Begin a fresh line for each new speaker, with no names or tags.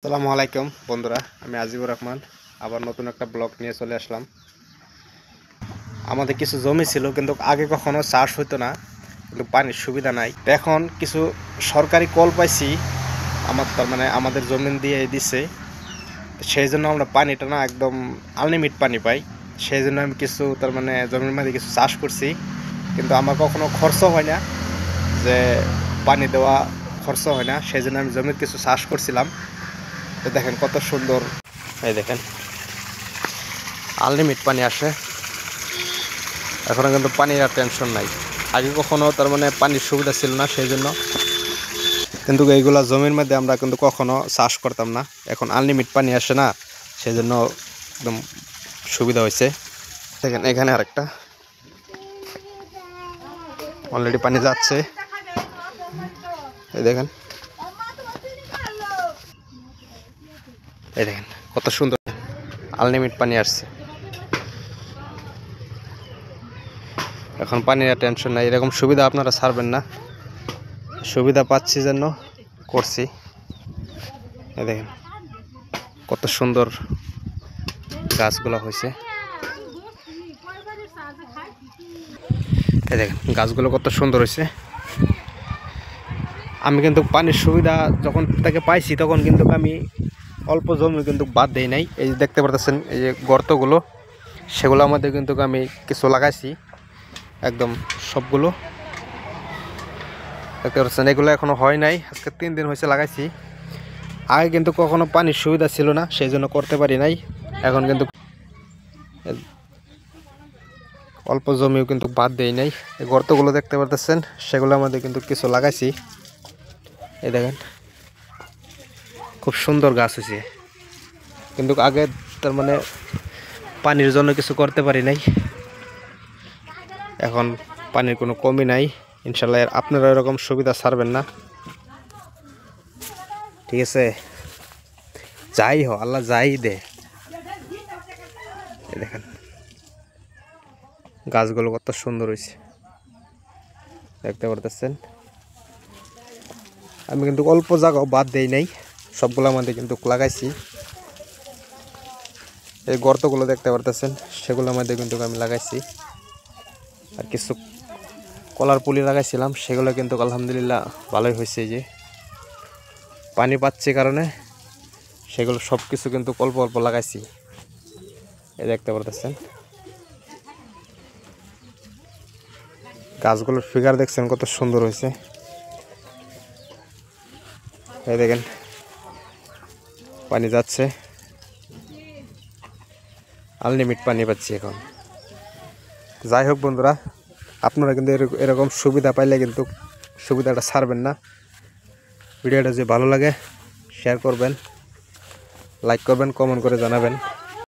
আসসালামু আলাইকুম বন্ধুরা, আমি আজিবুর রহমান আবার নতুন একটা ব্লগ নিয়ে চলে আসলাম। আমাদের কিছু জমি ছিল, কিন্তু আগে কখনো চাষ হতো না, কিন্তু পানির সুবিধা নাই। এখন কিছু সরকারি কল পাইছি, আমাদের জমিন দিয়ে দিছে। সেই জন্য আমরা পানিটা না একদম আনলিমিট পানি পাই। সেই জন্য আমি কিছু জমির মধ্যে কিছু চাষ করছি, কিন্তু আমার কখনো খরচ হয় না, যে পানি দেওয়া খরচ হয় না। সেই জন্য আমি জমির কিছু চাষ করছিলাম। তো দেখেন কত সুন্দর, এই দেখেন আনলিমিট পানি আসে। এখন কিন্তু পানির আর টেনশন নাই। আগে কখনো পানির সুবিধা ছিল না, সেই জন্য কিন্তু এইগুলা জমির মধ্যে আমরা কিন্তু কখনো চাষ করতাম না। এখন আনলিমিট পানি আসে না, সেই জন্য একদম সুবিধা হয়েছে। দেখেন এখানে আরেকটা অলরেডি পানি যাচ্ছে, এই দেখেন, এই দেখেন কত সুন্দর আনলিমিট পানি আসছে। এখন পানির আর টেনশন নাই। এরকম সুবিধা আপনারা ছাড়বেন না, সুবিধা পাচ্ছি জন্য করছি। এই দেখেন কত সুন্দর গাছগুলো হয়েছে। এই দেখেন গাছগুলো কত সুন্দর হয়েছে। আমি কিন্তু পানির সুবিধা যখন থেকে পাইছি, তখন কিন্তু আমি অল্প জমি কিন্তু বাদ দেই নাই। এই যে দেখতে পারতেছেন, এই যে গর্তগুলো, সেগুলোর মধ্যে কিন্তু আমি কিছু লাগাইছি, একদম সবগুলো দেখতে পাচ্ছেন। এগুলো এখনো হয় নাই, আজকে 3 দিন হয়েছে লাগাইছি। আগে কিন্তু কখনো পানির সুবিধা ছিল না, সেই জন্য করতে পারি নাই। এখন কিন্তু অল্প জমিও কিন্তু বাদ দেই নাই। এই গর্তগুলো দেখতে পারতেছেন, সেগুলোর মধ্যে কিন্তু কিছু লাগাইছি। এই দেখেন খুব সুন্দর গাছ হয়েছে, কিন্তু আগে পানির জন্য কিছু করতে পারি নাই। এখন পানির কোনো কমি নাই, ইনশাল্লাহ আপনারা এরকম সুবিধা ছাড়বেন না, ঠিক আছে? যাই হোক, আল্লাহ যাই দে। এই দেখেন গাছগুলো কত সুন্দর হয়েছে, দেখতে পারতেছেন। আমি কিন্তু অল্প জায়গাও বাদ দেই নাই, সবগুলো মধ্যে কিন্তু লাগাইছি। এই গর্তগুলো দেখতে পারতেছেন, সেগুলোর মধ্যে কিন্তু আমি লাগাইছি। আর কিছু কলার পুলি লাগাইছিলাম, সেগুলো কিন্তু আলহামদুলিল্লাহ ভালোই হয়েছে। যে পানি পাচ্ছে কারণে সেগুলো সব কিছু কিন্তু অল্প অল্প লাগাইছি। এই দেখতে পারতেছেন গাছগুলোর ফিগার দেখছেন কত সুন্দর হয়েছে। এই দেখেন পানি যাচ্ছে, আনলিমিট পানি পাচ্ছি এখন। যাই হোক বন্ধুরা, আপনারা কিন্তু এরকম সুবিধা পাইলে কিন্তু সুবিধাটা ছাড়বেন না। ভিডিওটা যদি ভালো লাগে শেয়ার করবেন, লাইক করবেন, কমেন্ট করে জানাবেন।